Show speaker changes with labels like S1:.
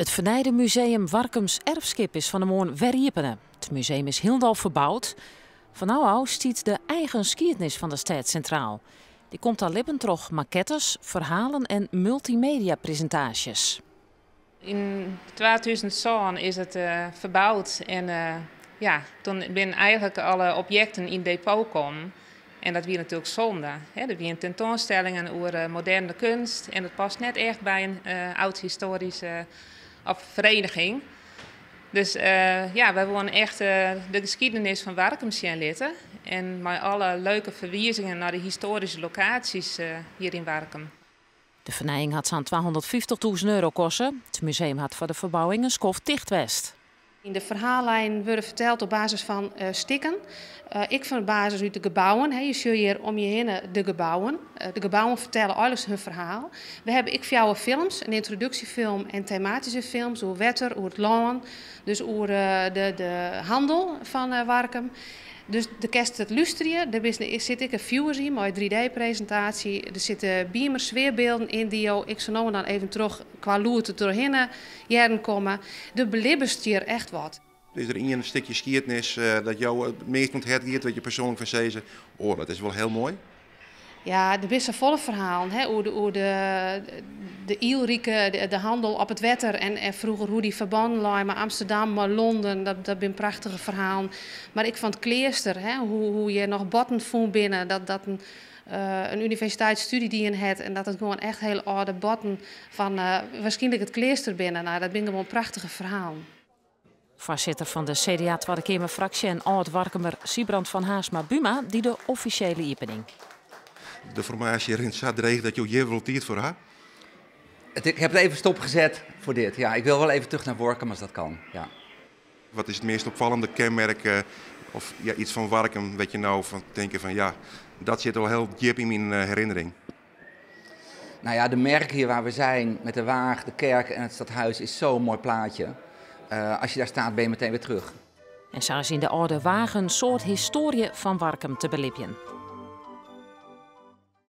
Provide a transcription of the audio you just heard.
S1: Het Vernijde Museum Warkums Erfskip is van de morgen weer iepen. Het museum is heel verbouwd. Van nou stiet de eigen geschiedenis van de stad centraal. Die komt al lippen terug maquettes, verhalen en multimedia-presentaties.
S2: In 2007 is het verbouwd en toen zijn eigenlijk alle objecten in depot komen. En dat was natuurlijk zonde. Er waren tentoonstellingen over moderne kunst en het past net echt bij een oud-historische vereniging. Dus wij willen echt de geschiedenis van Warkum zien litten. En met alle leuke verwijzingen naar de historische locaties hier in Warkum.
S1: De vernijing had zo'n €250.000 kosten. Het museum had voor de verbouwing een skof dicht west.
S3: In de verhaallijn worden verteld op basis van stikken. Ik van basis uit de gebouwen. Je ziet hier om je heen de gebouwen. De gebouwen vertellen alles hun verhaal. We hebben jouw films, een introductiefilm en thematische films over wetter, over het land, dus over de handel van Warkum. Dus de kerst het luisteren, er zit ik een viewers in, een 3D-presentatie. Er zitten beamers, sfeerbeelden in die ik zo nou en dan even terug qua loerte doorheen jaren komen. De belibbest hier echt wat.
S4: Is er een stukje geschiedenis dat jou het meest onthergeert, wat je persoonlijk van zegt, oh, dat is wel heel mooi?
S3: Ja, de beste volle verhalen, hoe de Ielrieke, de handel op het wetter en vroeger hoe die verbanden lagen met Amsterdam, met Londen, dat zijn prachtige verhalen. Maar ik vond het kleerster, hoe je nog botten vond binnen, dat een universiteitsstudie die je had en dat het gewoon echt heel oude botten van waarschijnlijk het kleerster binnen. Nou, dat zijn gewoon prachtige verhalen.
S1: Voorzitter van de CDA Tweede Kamerfractie en oud-Warkumer Siebrand van Haarsma-Buma die de officiële opening.
S4: De formatie erin zat dreig dat je hier wel tijd voor had?
S5: Ik heb het even stopgezet voor dit. Ja, ik wil wel even terug naar Warkum als dat kan. Ja.
S4: Wat is het meest opvallende kenmerk of iets van Warkum weet je nou van denken van ja, dat zit al heel diep in mijn herinnering?
S5: Nou ja, de merk hier waar we zijn met de Waag, de kerk en het stadhuis is zo'n mooi plaatje. Als je daar staat ben je meteen weer terug.
S1: En zo is in de oude wagen een soort historie van Warkum te belipjen.